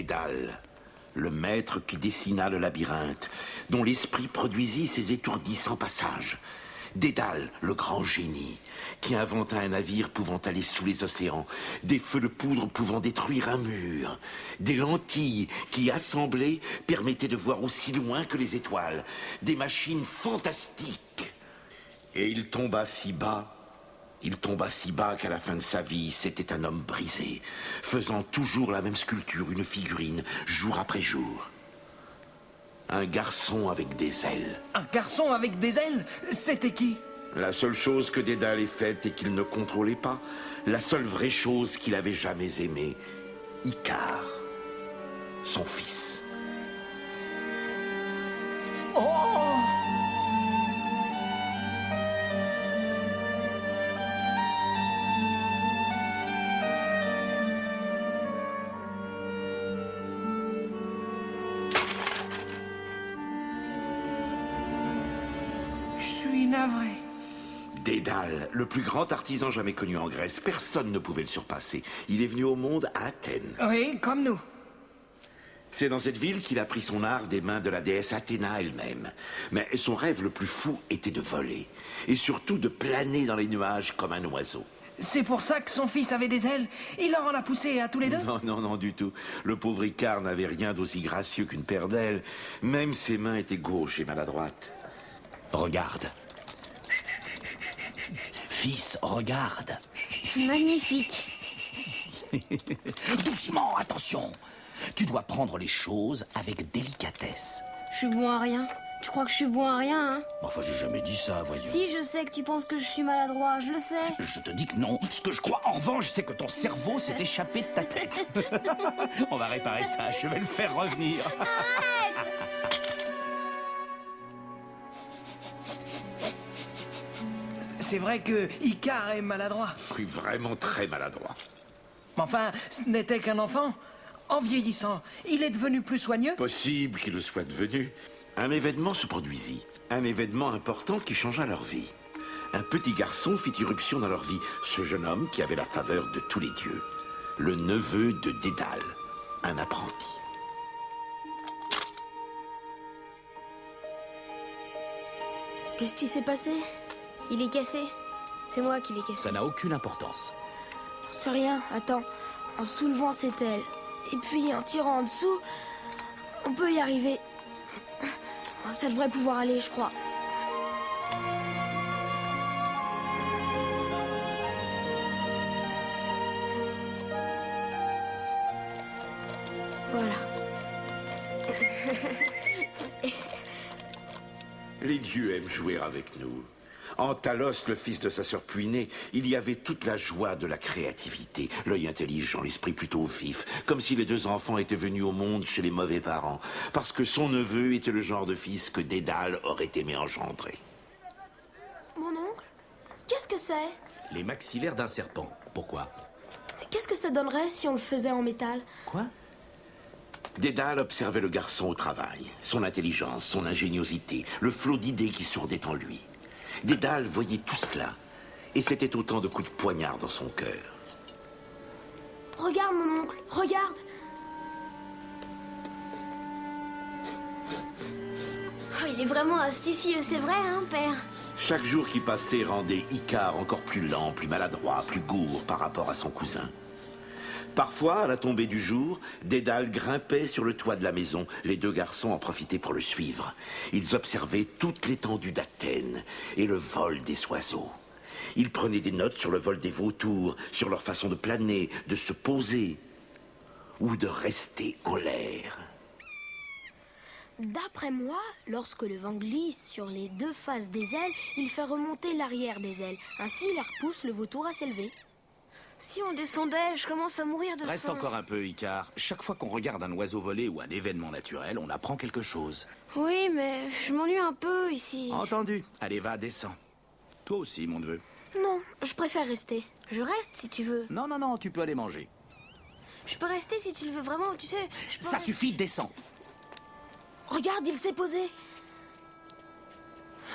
Dédale, le maître qui dessina le labyrinthe, dont l'esprit produisit ces étourdissants passages. Dédale, le grand génie, qui inventa un navire pouvant aller sous les océans, des feux de poudre pouvant détruire un mur, des lentilles qui, assemblées, permettaient de voir aussi loin que les étoiles, des machines fantastiques. Et il tomba si bas qu'à la fin de sa vie, c'était un homme brisé, faisant toujours la même sculpture, une figurine, jour après jour. Un garçon avec des ailes. Un garçon avec des ailes? C'était qui? La seule chose que Dédale ait faite et qu'il ne contrôlait pas, la seule vraie chose qu'il avait jamais aimée, Icare, son fils. Oh! Navré. Dédale, le plus grand artisan jamais connu en Grèce, personne ne pouvait le surpasser. Il est venu au monde à Athènes. Oui, comme nous. C'est dans cette ville qu'il a pris son art des mains de la déesse Athéna elle-même. Mais son rêve le plus fou était de voler. Et surtout de planer dans les nuages comme un oiseau. C'est pour ça que son fils avait des ailes? Il leur en a poussé à tous les deux? Non, du tout. Le pauvre Icare n'avait rien d'aussi gracieux qu'une paire d'ailes. Même ses mains étaient gauches et maladroites. Regarde. Fils, regarde. Magnifique. Doucement, attention. Tu dois prendre les choses avec délicatesse. Je suis bon à rien. Tu crois que je suis bon à rien, hein? Enfin, j'ai jamais dit ça, voyons. Si, je sais que tu penses que je suis maladroit, je le sais. Je te dis que non. Ce que je crois, en revanche, c'est que ton cerveau s'est échappé de ta tête. On va réparer ça, je vais le faire revenir. Arrête! C'est vrai que Icare est maladroit. Oui, vraiment très maladroit. Mais enfin, ce n'était qu'un enfant. En vieillissant, il est devenu plus soigneux. Possible qu'il le soit devenu. Un événement se produisit. Un événement important qui changea leur vie. Un petit garçon fit irruption dans leur vie. Ce jeune homme qui avait la faveur de tous les dieux. Le neveu de Dédale, un apprenti. Qu'est-ce qui s'est passé? Il est cassé. C'est moi qui l'ai cassé. Ça n'a aucune importance. C'est rien, attends. En soulevant cette aile, et puis en tirant en dessous, on peut y arriver. Ça devrait pouvoir aller, je crois. Voilà. Les dieux aiment jouer avec nous. En Talos, le fils de sa sœur puinée, il y avait toute la joie de la créativité, l'œil intelligent, l'esprit plutôt vif, comme si les deux enfants étaient venus au monde chez les mauvais parents, parce que son neveu était le genre de fils que Dédale aurait aimé engendrer. Mon oncle? Qu'est-ce que c'est? Les maxillaires d'un serpent. Pourquoi? Qu'est-ce que ça donnerait si on le faisait en métal? Quoi? Dédale observait le garçon au travail, son intelligence, son ingéniosité, le flot d'idées qui sourdait en lui. Dédale voyait tout cela, et c'était autant de coups de poignard dans son cœur. Regarde, mon oncle, regarde! Oh, il est vraiment astucieux, c'est vrai, hein, père? Chaque jour qui passait rendait Icare encore plus lent, plus maladroit, plus gourd par rapport à son cousin. Parfois, à la tombée du jour, Dédale grimpait sur le toit de la maison. Les deux garçons en profitaient pour le suivre. Ils observaient toute l'étendue d'Athènes et le vol des oiseaux. Ils prenaient des notes sur le vol des vautours, sur leur façon de planer, de se poser ou de rester en l'air. D'après moi, lorsque le vent glisse sur les deux faces des ailes, il fait remonter l'arrière des ailes. Ainsi, il repousse le vautour à s'élever. Si on descendait, je commence à mourir de faim. Reste encore un peu, Icare. Chaque fois qu'on regarde un oiseau voler ou un événement naturel, on apprend quelque chose. Oui, mais je m'ennuie un peu ici. Entendu. Allez, va, descends. Toi aussi, mon neveu. Non, je préfère rester. Je reste si tu veux. Non, tu peux aller manger. Je peux rester si tu le veux vraiment, tu sais. Ça suffit, descends. Regarde, il s'est posé.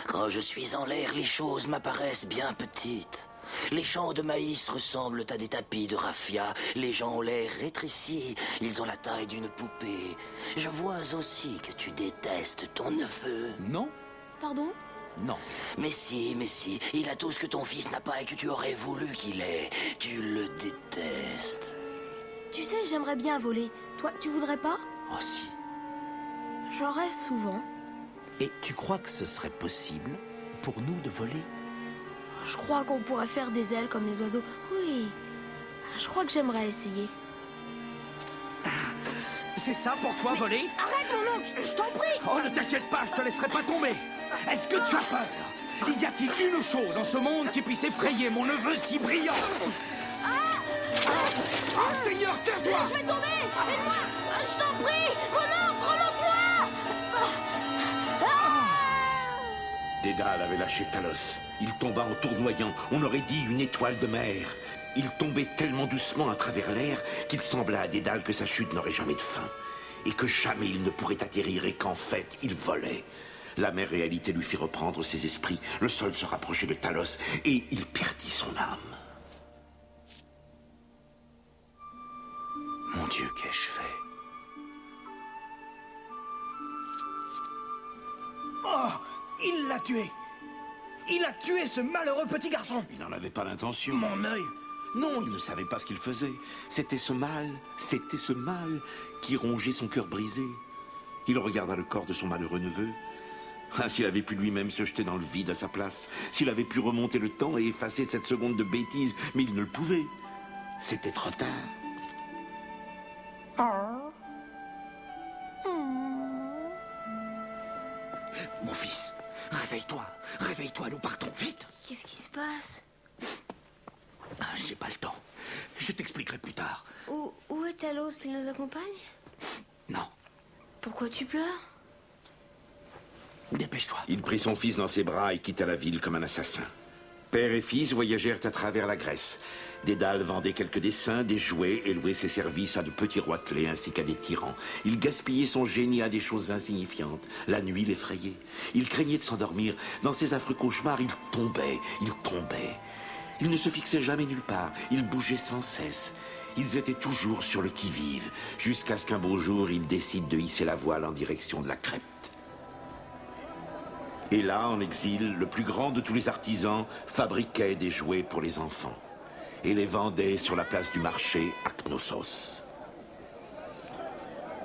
Quand je suis en l'air, les choses m'apparaissent bien petites. Les champs de maïs ressemblent à des tapis de raffia. Les gens ont l'air rétrécis. Ils ont la taille d'une poupée. Je vois aussi que tu détestes ton neveu. Non? Pardon? Non. Mais si, il a tout ce que ton fils n'a pas et que tu aurais voulu qu'il ait. Tu le détestes. Tu sais, j'aimerais bien voler. Toi, tu voudrais pas? Oh si. J'en rêve souvent. Et tu crois que ce serait possible pour nous de voler? Je crois qu'on pourrait faire des ailes comme les oiseaux. Oui. Je crois que j'aimerais essayer. C'est ça pour toi, voler? Arrête, mon oncle, je t'en prie! Oh, ne t'inquiète pas, je te laisserai pas tomber. Est-ce que tu as peur? Y a-t-il une chose en ce monde qui puisse effrayer mon neveu si brillant? Oh, Seigneur, tiens-toi! Je vais tomber! Aide-moi! Je t'en prie! Mon oncle, remonte-moi! Dédale avait lâché Talos. Il tomba en tournoyant, on aurait dit une étoile de mer. Il tombait tellement doucement à travers l'air qu'il sembla à Dédale que sa chute n'aurait jamais de fin. Et que jamais il ne pourrait atterrir et qu'en fait, il volait. La mère réalité lui fit reprendre ses esprits. Le sol se rapprochait de Talos et il perdit son âme. Mon Dieu, qu'ai-je fait? Oh, il l'a tué. Il a tué ce malheureux petit garçon. Il n'en avait pas l'intention. Mon œil. Non, il ne savait pas ce qu'il faisait. C'était ce mal qui rongeait son cœur brisé. Il regarda le corps de son malheureux neveu. Ah, s'il avait pu lui-même se jeter dans le vide à sa place, s'il avait pu remonter le temps et effacer cette seconde de bêtise, mais il ne le pouvait. C'était trop tard. Mon fils, réveille-toi, nous partons vite. Qu'est-ce qui se passe? J'ai pas le temps. Je t'expliquerai plus tard. Où est Talos? Il nous accompagne? Non, Pourquoi tu pleures? dépêche-toi. Il prit son fils dans ses bras et quitta la ville comme un assassin. Père et fils voyagèrent à travers la Grèce. Dédale vendait quelques dessins, des jouets et louait ses services à de petits roitelets ainsi qu'à des tyrans. Il gaspillait son génie à des choses insignifiantes. La nuit l'effrayait. Il craignait de s'endormir. Dans ses affreux cauchemars, il tombait. Il ne se fixait jamais nulle part. Il bougeait sans cesse. Ils étaient toujours sur le qui-vive, jusqu'à ce qu'un beau jour, ils décident de hisser la voile en direction de la Crète. Et là, en exil, le plus grand de tous les artisans fabriquait des jouets pour les enfants et les vendait sur la place du marché à Knossos.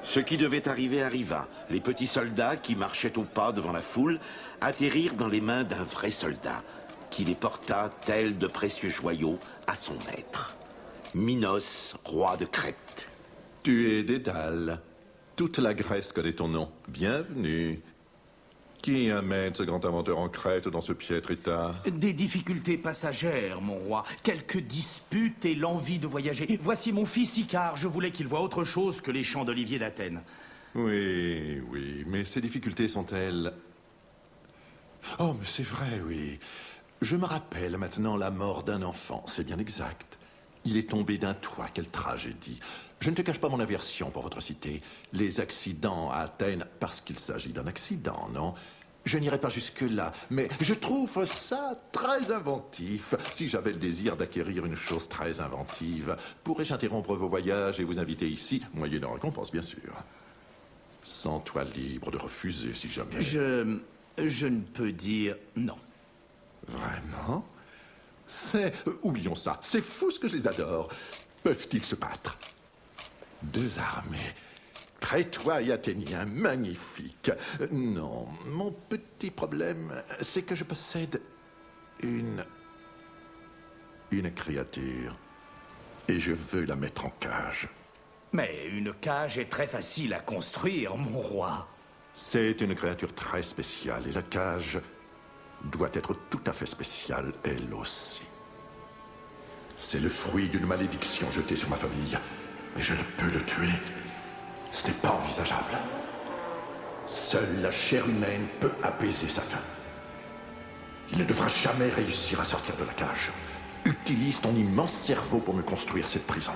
Ce qui devait arriver arriva. Les petits soldats qui marchaient au pas devant la foule atterrirent dans les mains d'un vrai soldat qui les porta tels de précieux joyaux à son maître. Minos, roi de Crète. Tu es Dédale. Toute la Grèce connaît ton nom. Bienvenue. Qui amène ce grand inventeur en Crète dans ce piètre état? Des difficultés passagères, mon roi. Quelques disputes et l'envie de voyager. Voici mon fils Icare. Je voulais qu'il voie autre chose que les champs d'olivier d'Athènes. Oui, mais ces difficultés sont-elles... Oh, mais c'est vrai, oui. Je me rappelle maintenant la mort d'un enfant, c'est bien exact. Il est tombé d'un toit, quelle tragédie. Je ne te cache pas mon aversion pour votre cité. Les accidents à Athènes, parce qu'il s'agit d'un accident, non? Je n'irai pas jusque-là, mais je trouve ça très inventif. Si j'avais le désir d'acquérir une chose très inventive, pourrais-je interrompre vos voyages et vous inviter ici, moyennant récompense, bien sûr? Sens-toi libre de refuser, si jamais... Je ne peux dire non. Vraiment? Oublions ça. C'est fou ce que je les adore. Peuvent-ils se battre? Deux armées. Crétois et Athéniens, magnifique. Non, mon petit problème, c'est que je possède une créature. Et je veux la mettre en cage. Mais une cage est très facile à construire, mon roi. C'est une créature très spéciale et la cage doit être tout à fait spéciale, elle aussi. C'est le fruit d'une malédiction jetée sur ma famille. Mais je ne peux le tuer. Ce n'est pas envisageable. Seule la chair humaine peut apaiser sa faim. Il ne devra jamais réussir à sortir de la cage. Utilise ton immense cerveau pour me construire cette prison.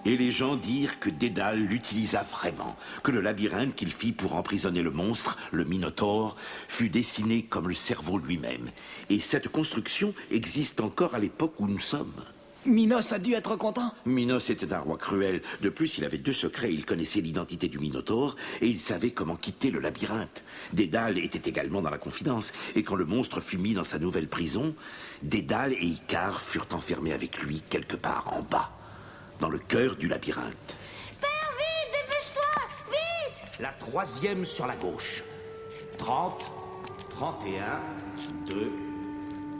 Et les gens dirent que Dédale l'utilisa vraiment, que le labyrinthe qu'il fit pour emprisonner le monstre, le Minotaure, fut dessiné comme le cerveau lui-même. Et cette construction existe encore à l'époque où nous sommes. Minos a dû être content. Minos était un roi cruel. De plus, il avait 2 secrets. Il connaissait l'identité du Minotaure et il savait comment quitter le labyrinthe. Dédale était également dans la confidence. Et quand le monstre fut mis dans sa nouvelle prison, Dédale et Icare furent enfermés avec lui quelque part en bas, dans le cœur du labyrinthe. Père, vite, dépêche-toi, vite! La 3e sur la gauche. 30, 31, 2,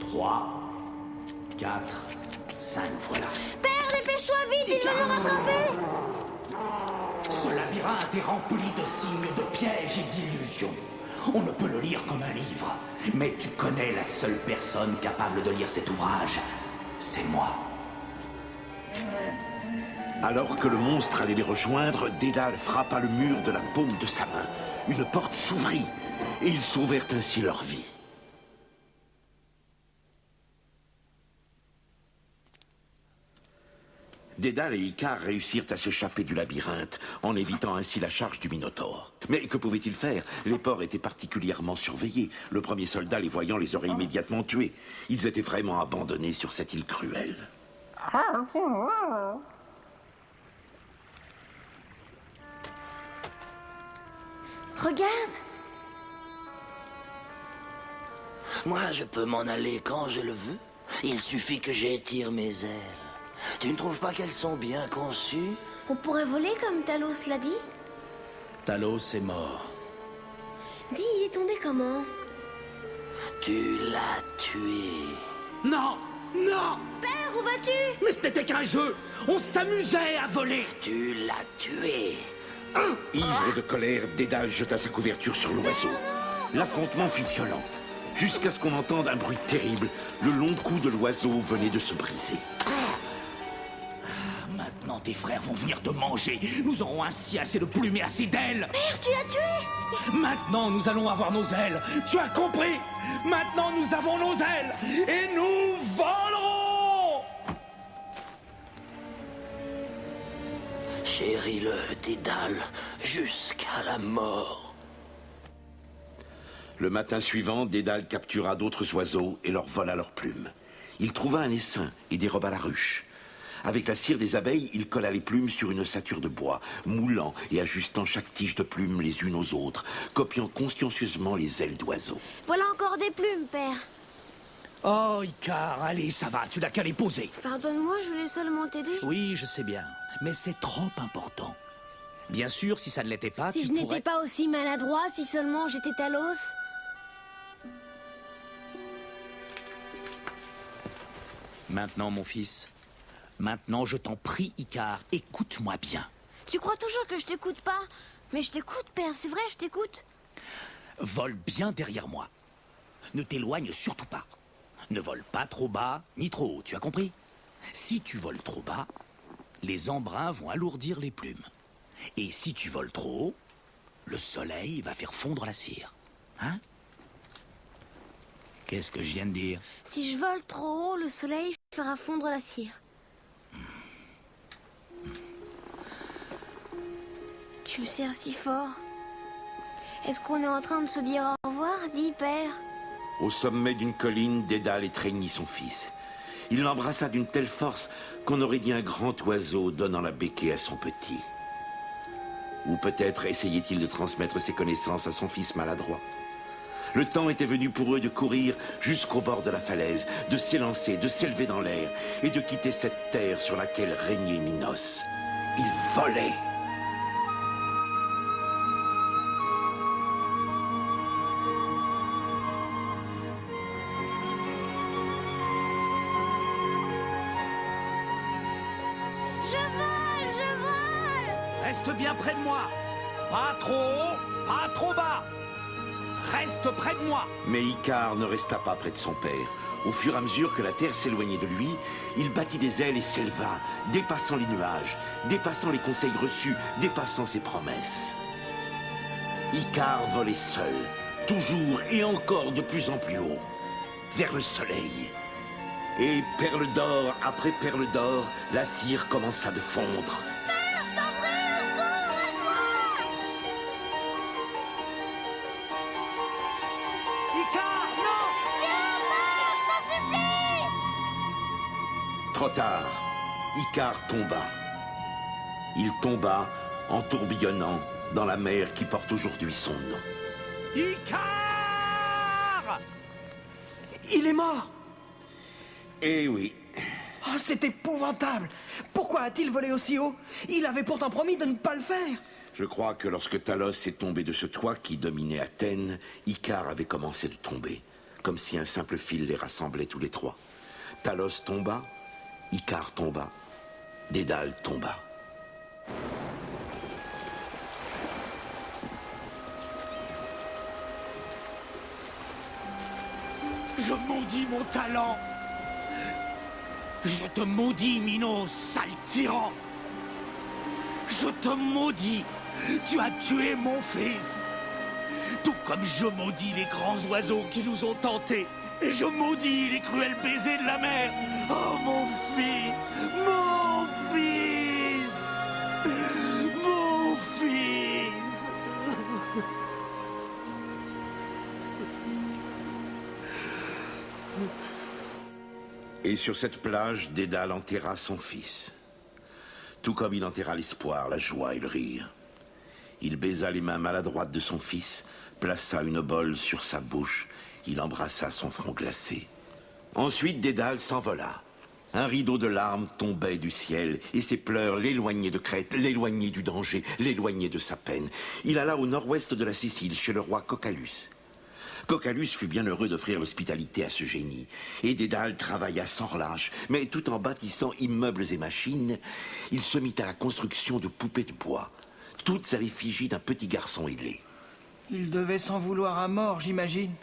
3, 4, 5, voilà. Père, dépêche-toi, vite, il va nous rattraper! Ce labyrinthe est rempli de signes, de pièges et d'illusions. On ne peut le lire comme un livre. Mais tu connais la seule personne capable de lire cet ouvrage. C'est moi. Alors que le monstre allait les rejoindre, Dédale frappa le mur de la paume de sa main. Une porte s'ouvrit et ils sauvèrent ainsi leur vie. Dédale et Icare réussirent à s'échapper du labyrinthe, en évitant ainsi la charge du Minotaure. Mais que pouvaient-ils faire? Les ports étaient particulièrement surveillés. Le premier soldat, les voyant, les aurait immédiatement tués. Ils étaient vraiment abandonnés sur cette île cruelle. Regarde! Moi, je peux m'en aller quand je le veux. Il suffit que j'étire mes ailes. Tu ne trouves pas qu'elles sont bien conçues? On pourrait voler comme Talos l'a dit? Talos est mort. Dis, il est tombé comment? Tu l'as tué. Non! Non! Père, où vas-tu? Mais ce n'était qu'un jeu! On s'amusait à voler! Tu l'as tué. Ivre de colère, Dédale jeta sa couverture sur l'oiseau. L'affrontement fut violent, jusqu'à ce qu'on entende un bruit terrible. Le long cou de l'oiseau venait de se briser. Maintenant, tes frères vont venir te manger. Nous aurons ainsi assez de plumes et assez d'ailes. Père, tu l'as tué! Maintenant, nous allons avoir nos ailes. Tu as compris? Maintenant, nous avons nos ailes. Et nous volerons! Chéris-le, Dédale, jusqu'à la mort. Le matin suivant, Dédale captura d'autres oiseaux et leur vola leurs plumes. Il trouva un essaim et déroba la ruche. Avec la cire des abeilles, il colla les plumes sur une ossature de bois, moulant et ajustant chaque tige de plumes les unes aux autres, copiant consciencieusement les ailes d'oiseaux. Voilà encore des plumes, père. Oh, Icare, allez, ça va, tu n'as qu'à les poser. Pardonne-moi, je voulais seulement t'aider. Oui, je sais bien, mais c'est trop important. Bien sûr, si ça ne l'était pas, Si tu je n'étais pourrais... pas aussi maladroit, si seulement j'étais Talos. Maintenant, mon fils, maintenant, je t'en prie, Icare, écoute-moi bien. Tu crois toujours que je t'écoute pas? Mais je t'écoute, père, c'est vrai, je t'écoute. Vole bien derrière moi. Ne t'éloigne surtout pas. Ne vole pas trop bas, ni trop haut, tu as compris? Si tu voles trop bas, les embruns vont alourdir les plumes. Et si tu voles trop haut, le soleil va faire fondre la cire. Hein? Qu'est-ce que je viens de dire? Si je vole trop haut, le soleil fera fondre la cire. Tu me sers si fort. Est-ce qu'on est en train de se dire au revoir, dit père? Au sommet d'une colline, Dédale étreignit son fils. Il l'embrassa d'une telle force qu'on aurait dit un grand oiseau donnant la béquée à son petit. Ou peut-être essayait-il de transmettre ses connaissances à son fils maladroit. Le temps était venu pour eux de courir jusqu'au bord de la falaise, de s'élancer, de s'élever dans l'air et de quitter cette terre sur laquelle régnait Minos. Ils volaient. Je vole! Reste bien près de moi. Pas trop haut, pas trop bas. Reste près de moi. Mais Icare ne resta pas près de son père. Au fur et à mesure que la terre s'éloignait de lui, il battit des ailes et s'éleva, dépassant les nuages, dépassant les conseils reçus, dépassant ses promesses. Icare volait seul, toujours et encore de plus en plus haut, vers le soleil. Et perle d'or après perle d'or, la cire commença de fondre Trop tard. Icare tomba. Il tomba en tourbillonnant dans la mer qui porte aujourd'hui son nom. Icare! Il est mort! Eh oui. Oh, c'est épouvantable! Pourquoi a-t-il volé aussi haut? Il avait pourtant promis de ne pas le faire! Je crois que lorsque Talos est tombé de ce toit qui dominait Athènes, Icare avait commencé de tomber, comme si un simple fil les rassemblait tous les trois. Talos tomba, Icare tomba, Dédale tomba. Je maudis mon talent. Je te maudis, Minos, sale tyran. Je te maudis. Tu as tué mon fils. Tout comme je maudis les grands oiseaux qui nous ont tentés. Et je maudis les cruels baisers de la mer. Oh, mon fils. Mon fils. Mon fils. Et sur cette plage, Dédale enterra son fils. Tout comme il enterra l'espoir, la joie et le rire. Il baisa les mains maladroites de son fils, plaça une obole sur sa bouche, il embrassa son front glacé. Ensuite, Dédale s'envola. Un rideau de larmes tombait du ciel, et ses pleurs l'éloignaient de Crète, l'éloignaient du danger, l'éloignaient de sa peine. Il alla au nord-ouest de la Sicile, chez le roi Cocalus. Cocalus fut bien heureux d'offrir l'hospitalité à ce génie, et Dédale travailla sans relâche, mais tout en bâtissant immeubles et machines, il se mit à la construction de poupées de bois, toutes à l'effigie d'un petit garçon ailé. Il devait s'en vouloir à mort, j'imagine.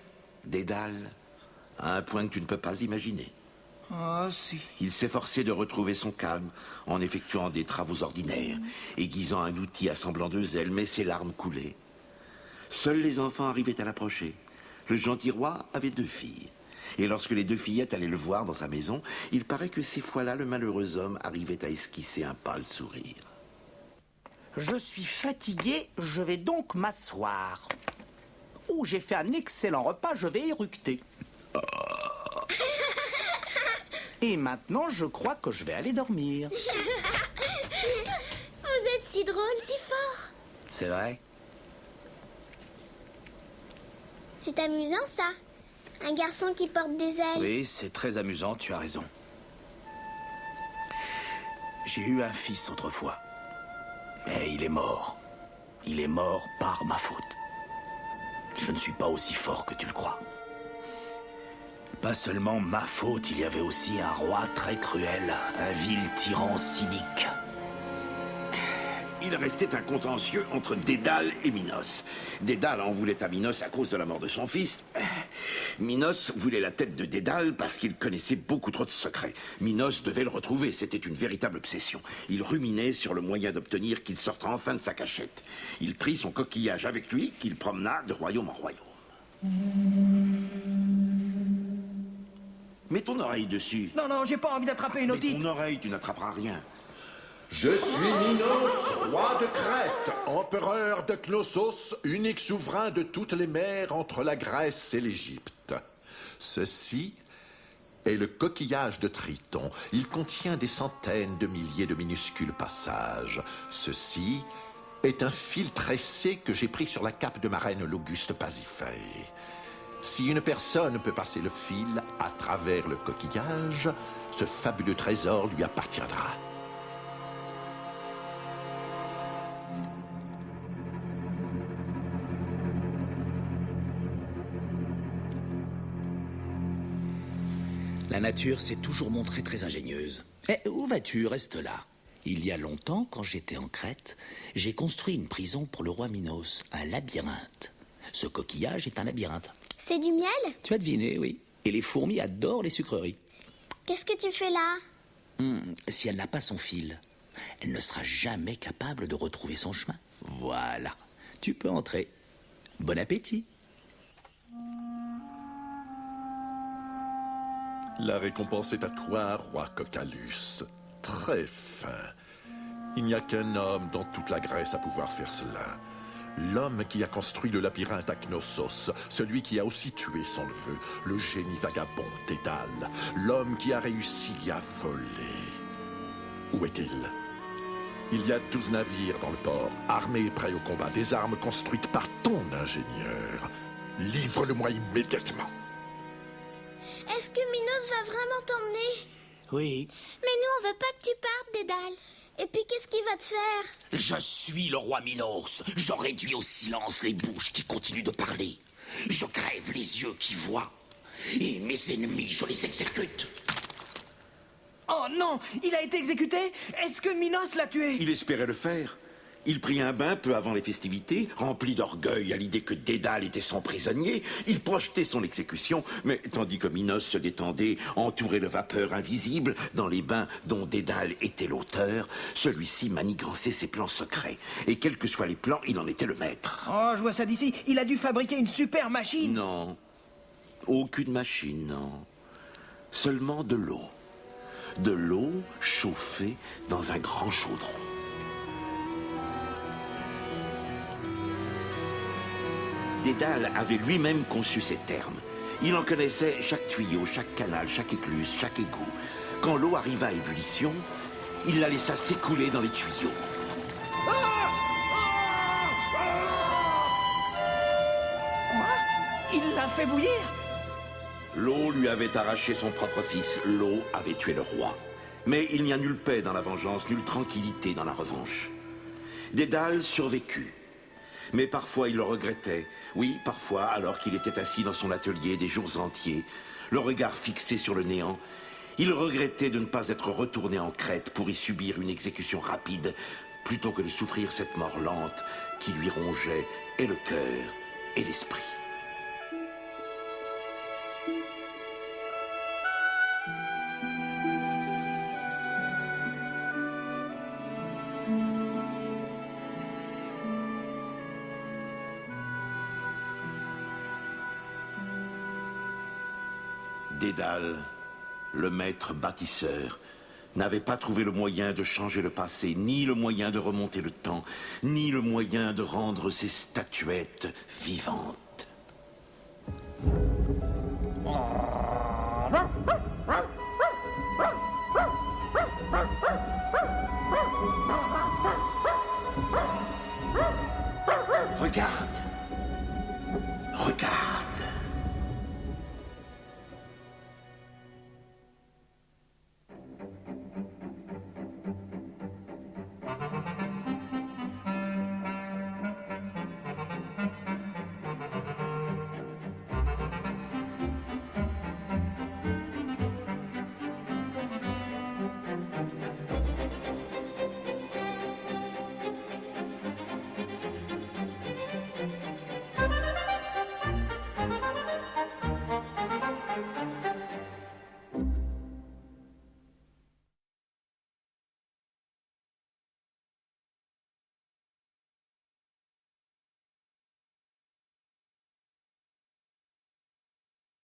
Dédale, à un point que tu ne peux pas imaginer. Oh, si. Il s'efforçait de retrouver son calme en effectuant des travaux ordinaires, aiguisant un outil assemblant deux ailes, mais ses larmes coulaient. Seuls les enfants arrivaient à l'approcher. Le gentil roi avait 2 filles. Et lorsque les 2 fillettes allaient le voir dans sa maison, il paraît que ces fois-là, le malheureux homme arrivait à esquisser un pâle sourire. Je suis fatigué, je vais donc m'asseoir. Oh, j'ai fait un excellent repas, je vais éructer. Et maintenant, je crois que je vais aller dormir. Vous êtes si drôle, si fort. C'est vrai? C'est amusant, ça. Un garçon qui porte des ailes. Oui, c'est très amusant, tu as raison. J'ai eu un fils autrefois. Mais il est mort. Il est mort par ma faute. Je ne suis pas aussi fort que tu le crois. Pas seulement ma faute, il y avait aussi un roi très cruel, un vil tyran cynique. Il restait un contentieux entre Dédale et Minos. Dédale en voulait à Minos à cause de la mort de son fils. Minos voulait la tête de Dédale parce qu'il connaissait beaucoup trop de secrets. Minos devait le retrouver, c'était une véritable obsession. Il ruminait sur le moyen d'obtenir qu'il sorte enfin de sa cachette. Il prit son coquillage avec lui, qu'il promena de royaume en royaume. Mets ton oreille dessus. Non, non, j'ai pas envie d'attraper une Mets otite. ton oreille, tu n'attraperas rien. Je suis Minos, roi de Crète, empereur de Knossos, unique souverain de toutes les mers entre la Grèce et l'Égypte. Ceci est le coquillage de Triton. Il contient des centaines de milliers de minuscules passages. Ceci est un fil tressé que j'ai pris sur la cape de ma reine l'Auguste Pasiphae. Si une personne peut passer le fil à travers le coquillage, ce fabuleux trésor lui appartiendra. La nature s'est toujours montrée très ingénieuse. Eh, où vas-tu? Reste là. Il y a longtemps, quand j'étais en Crète, j'ai construit une prison pour le roi Minos, un labyrinthe. Ce coquillage est un labyrinthe. C'est du miel? Tu as deviné, oui. Et les fourmis adorent les sucreries. Qu'est-ce que tu fais là? Si elle n'a pas son fil, elle ne sera jamais capable de retrouver son chemin. Voilà. Tu peux entrer. Bon appétit. La récompense est à toi, roi Cocalus. Très fin. Il n'y a qu'un homme dans toute la Grèce à pouvoir faire cela. L'homme qui a construit le labyrinthe à Knossos, celui qui a aussi tué son neveu, le génie vagabond Dédale, l'homme qui a réussi à voler. Où est-il? Il y a 12 navires dans le port, armés et prêts au combat, des armes construites par ton ingénieur. Livre-le-moi immédiatement. Est-ce que Minos va vraiment t'emmener? Oui. Mais nous, on veut pas que tu partes, Dédale. Et puis, qu'est-ce qu'il va te faire? Je suis le roi Minos. Je réduis au silence les bouches qui continuent de parler. Je crève les yeux qui voient. Et mes ennemis, je les exécute. Oh non, il a été exécuté? Est-ce que Minos l'a tué? Il espérait le faire. Il prit un bain peu avant les festivités, rempli d'orgueil à l'idée que Dédale était son prisonnier. Il projetait son exécution, mais tandis que Minos se détendait, entouré de vapeurs invisibles, dans les bains dont Dédale était l'auteur, celui-ci manigançait ses plans secrets. Et quels que soient les plans, il en était le maître. Oh, je vois ça d'ici. Il a dû fabriquer une super machine. Non. Aucune machine, non. Seulement de l'eau. De l'eau chauffée dans un grand chaudron. Dédale avait lui-même conçu ces termes. Il en connaissait chaque tuyau, chaque canal, chaque écluse, chaque égout. Quand l'eau arriva à ébullition, il la laissa s'écouler dans les tuyaux. Quoi? Il l'a fait bouillir? L'eau lui avait arraché son propre fils. L'eau avait tué le roi. Mais il n'y a nulle paix dans la vengeance, nulle tranquillité dans la revanche. Dédale survécut. Mais parfois il le regrettait. Oui, parfois, alors qu'il était assis dans son atelier des jours entiers, le regard fixé sur le néant, il regrettait de ne pas être retourné en Crète pour y subir une exécution rapide, plutôt que de souffrir cette mort lente qui lui rongeait et le cœur et l'esprit. Dédale, le maître bâtisseur, n'avait pas trouvé le moyen de changer le passé, ni le moyen de remonter le temps, ni le moyen de rendre ces statuettes vivantes. Regarde. Regarde.